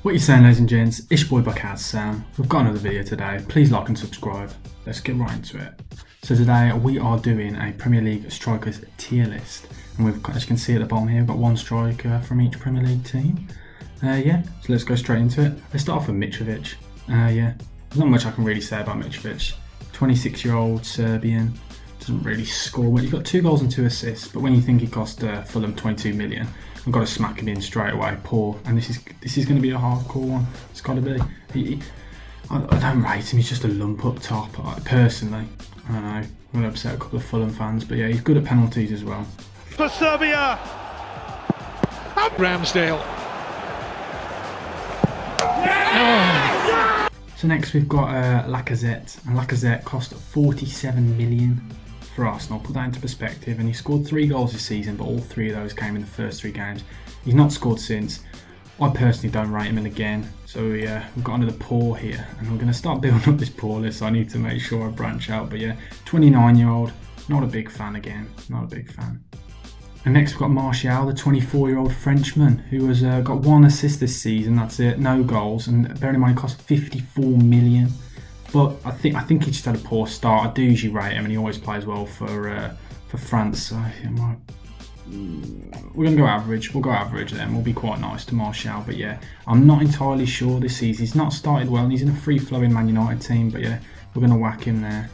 What you saying, ladies and gents? It's your boy Buckhead Sam. We've got another video today. Please like and subscribe. Let's get right into it. So today we are doing a Premier League strikers tier list, and we've got, as you can see at the bottom here, we've got one striker from each Premier League team. So let's go straight into it. Let's start off with Mitrovic. There's not much I can really say about Mitrovic. 26-year-old Serbian, doesn't really score, but he's got 2 goals and 2 assists. But when you think he cost Fulham 22 million, I've got to smack him in straight away. Poor, and this is going to be a hardcore one. It's got to be. I don't rate him. He's just a lump up top. Personally, I don't know. I'm going to upset a couple of Fulham fans, but yeah, he's good at penalties as well. For Serbia, Ramsdale. So next we've got Lacazette, and Lacazette cost 47 million for Arsenal. Put that into perspective, and he scored 3 goals this season, but all 3 of those came in the first 3 games. He's not scored since. I personally don't rate him in again. So yeah, we've got another poor here, and we're going to start building up this poor list. So I need to make sure I branch out. But yeah, 29-year-old, not a big fan again. Not a big fan. And next we've got Martial, the 24-year-old Frenchman, who has got 1 assist this season. That's it, no goals, and bearing in mind he cost 54 million. But I think he just had a poor start. I do usually rate him, and he always plays well for France. So we're going to go average. We'll go average then. We'll be quite nice to Martial. But yeah, I'm not entirely sure this season. He's not started well, and he's in a free-flowing Man United team. But yeah, we're going to whack him there.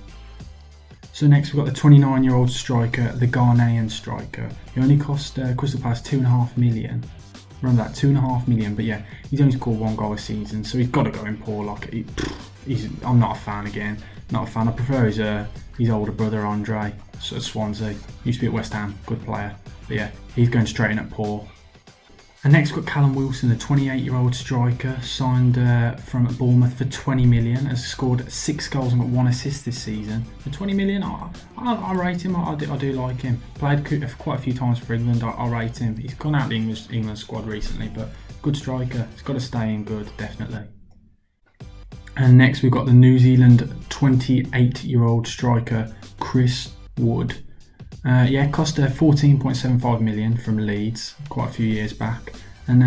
So next we've got the 29-year-old striker, the Ghanaian striker. He only cost Crystal Palace 2.5 million. Remember that, 2.5 million. But yeah, he's only scored 1 goal a season, so he's got to go in poor. I'm not a fan again. Not a fan. I prefer his older brother Andre at Swansea. Used to be at West Ham, good player. But yeah, he's going straight in at poor. And next we've got Callum Wilson, the 28-year-old striker, signed from Bournemouth for 20 million. Has scored 6 goals and got 1 assist this season. For 20 million, I rate him. I do like him. Played quite a few times for England. I rate him. He's gone out the England squad recently, but good striker. He's got to stay in good, definitely. And next we've got the New Zealand 28-year-old striker, Chris Wood. Cost 14.75 million from Leeds quite a few years back. And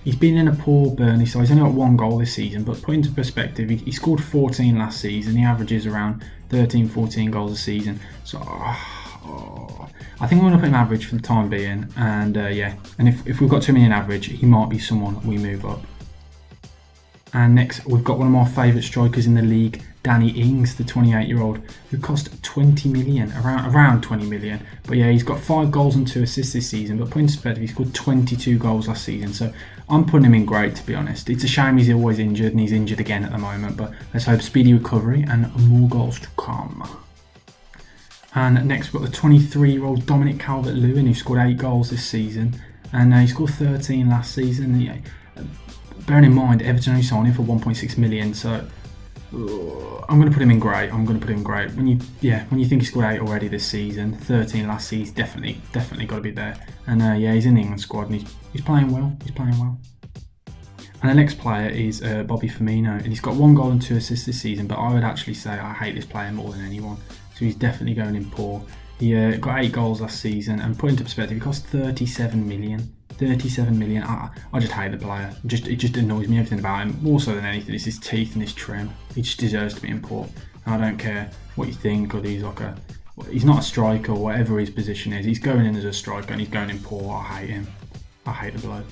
he's been in a poor Burnley side. He's only got 1 goal this season, but put into perspective, he scored 14 last season. He averages around 13-14 goals a season. So I think I'm going to put him average for the time being. And and if we've got too many in average, he might be someone we move up. And next, we've got one of my favourite strikers in the league, Danny Ings, the 28-year-old, who cost 20 million, around 20 million. But yeah, he's got 5 goals and 2 assists this season. But put into perspective, he scored 22 goals last season. So I'm putting him in great, to be honest. It's a shame he's always injured, and he's injured again at the moment. But let's hope speedy recovery and more goals to come. And next, we've got the 23-year-old Dominic Calvert-Lewin, who scored 8 goals this season. And he scored 13 last season. Bearing in mind, Everton only signed him for 1.6 million, so I'm going to put him in great. When you think he scored 8 already this season, 13 last season, definitely got to be there. And he's in the England squad, and he's playing well. And the next player is Bobby Firmino, and he's got 1 goal and 2 assists this season. But I would actually say I hate this player more than anyone. So he's definitely going in poor. He got 8 goals last season, and put into perspective, he cost 37 million. 37 million. I just hate the player. It just annoys me, everything about him. More so than anything, it's his teeth and his trim. He just deserves to be in poor. I don't care what you think, or he's not a striker or whatever his position is. He's going in as a striker and he's going in poor. I hate him. I hate the bloke.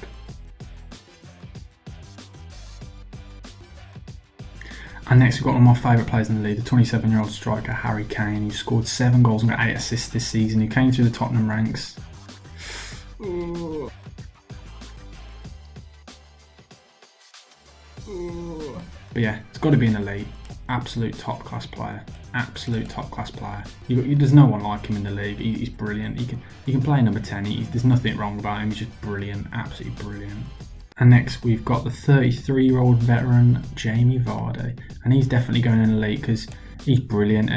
And next we've got one of my favourite players in the league, the 27-year-old striker Harry Kane, who scored 7 goals and got 8 assists this season. He came through the Tottenham ranks. But yeah, it's got to be an elite, absolute top class player. There's no one like him in the league. He's brilliant. He can play number 10. There's nothing wrong about him. He's just brilliant, absolutely brilliant. And next we've got the 33-year-old veteran Jamie Vardy, and he's definitely going in elite because he's brilliant.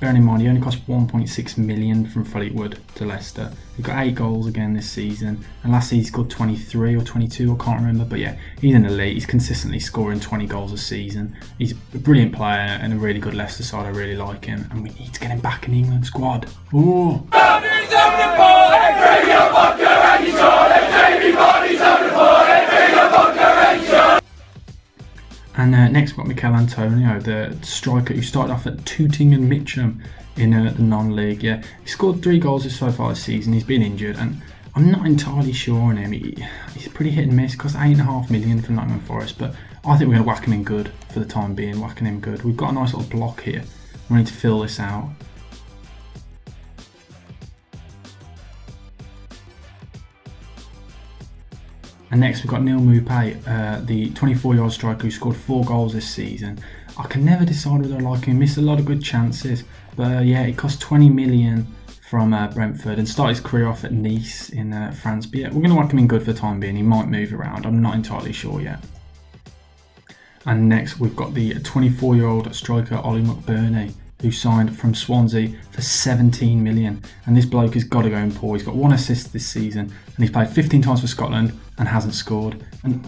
Bearing in mind, he only cost 1.6 million from Fleetwood to Leicester. He got 8 goals again this season, and last season he scored 23 or 22, I can't remember. But yeah, he's an elite. He's consistently scoring 20 goals a season. He's a brilliant player and a really good Leicester side. I really like him, and we need to get him back in the England squad. Ooh. And next we've got Mikel Antonio, the striker who started off at Tooting and Mitcham in the non-league. Yeah, he scored 3 goals so far this season. He's been injured, and I'm not entirely sure on him. He's pretty hit and miss. Cost $8.5 million from Nottingham Forest, but I think we're going to whack him in good for the time being. Whacking him good. We've got a nice little block here. We need to fill this out. And next we've got Neil Maupay, the 24-year-old striker who scored 4 goals this season. I can never decide whether I like him. He missed a lot of good chances, but yeah, it cost 20 million from Brentford and started his career off at Nice in France. But yeah, we're going to whack him in good for the time being. He might move around. I'm not entirely sure yet. And next we've got the 24-year-old striker Ollie McBurney, who signed from Swansea for 17 million. And this bloke has got to go in poor. He's got 1 assist this season, and he's played 15 times for Scotland and hasn't scored. And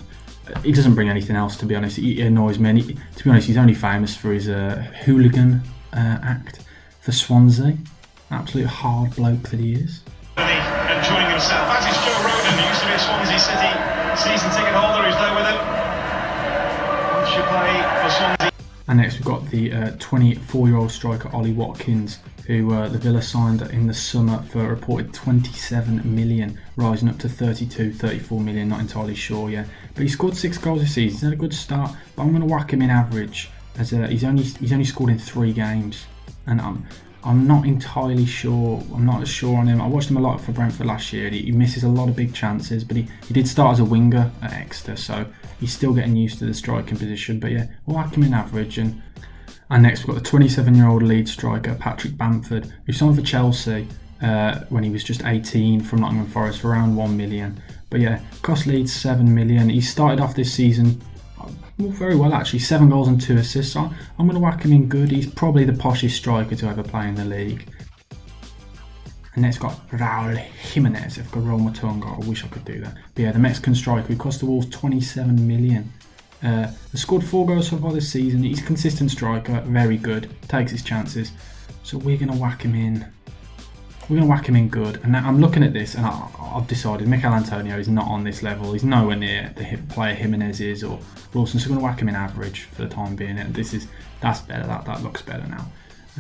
he doesn't bring anything else, to be honest. He annoys me. And to be honest, he's only famous for his hooligan act for Swansea. Absolute hard bloke that he is. Enjoying himself. That is Joe Roden, who used to be a Swansea City season ticket holder. Who's there with him? Once you play for Swansea. And next we've got the 24-year-old striker Ollie Watkins, who the Villa signed in the summer for a reported 27 million, rising up to 34 million, not entirely sure yet. But he scored 6 goals this season. He's had a good start, but I'm going to whack him in average, as he's only scored in 3 games, and I'm not entirely sure. I'm not as sure on him. I watched him a lot for Brentford last year. He misses a lot of big chances, but he did start as a winger at Exeter, so he's still getting used to the striking position. But yeah, we'll whack him in average. And next we've got the 27-year-old Leeds striker Patrick Bamford, who signed for Chelsea when he was just 18 from Nottingham Forest for around 1 million. But yeah, cost Leeds 7 million. He started off this season very well, actually. 7 goals and 2 assists. So I'm going to whack him in good. He's probably the poshest striker to ever play in the league. And next got Raul Jimenez. I've got to roll my tongue. I wish I could do that. But yeah, the Mexican striker who cost the Wolves 27 million. Has scored 4 goals so far this season. He's a consistent striker, very good, takes his chances. So we're going to whack him in. We're going to whack him in good. And now I'm looking at this and I've decided Mikel Antonio is not on this level. He's nowhere near the player Jimenez is or Wilson. So we're going to whack him in average for the time being. And that's better. That looks better now.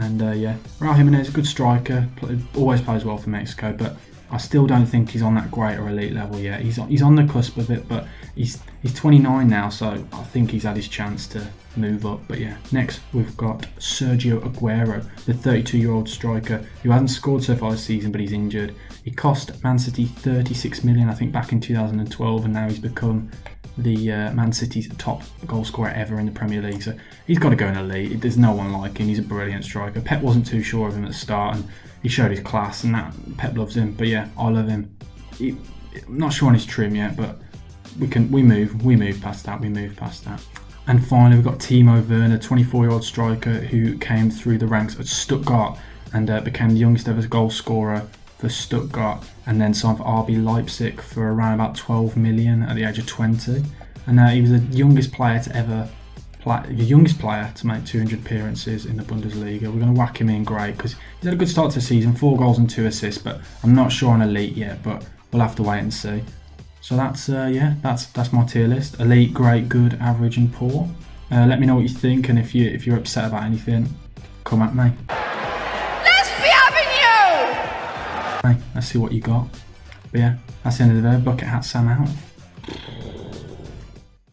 And yeah, Raul Jimenez, a good striker, always plays well for Mexico, but I still don't think he's on that great or elite level yet. He's on the cusp of it, but he's 29 now, so I think he's had his chance to move up. But yeah, next we've got Sergio Aguero, the 32-year-old striker who hasn't scored so far this season, but he's injured. He cost Man City 36 million, I think, back in 2012, and now he's become the Man City's top goal scorer ever in the Premier League. So he's got to go in elite. There's no one like him. He's a brilliant striker. Pep wasn't too sure of him at the start, and he showed his class, and that Pep loves him. But yeah, I love him. I'm not sure on his trim yet, but we move past that. And finally, we've got Timo Werner, 24-year-old striker who came through the ranks at Stuttgart and became the youngest ever goal scorer for Stuttgart, and then signed for RB Leipzig for around about 12 million at the age of 20. And he was the youngest player to make 200 appearances in the Bundesliga. We're going to whack him in great because he's had a good start to the season, 4 goals and 2 assists, but I'm not sure on elite yet, but we'll have to wait and see. So that's my tier list: elite, great, good, average, and poor. Let me know what you think, and if you're upset about anything, come at me. Let's see what you got. But yeah, that's the end of the video. Bucket Hat Sam out.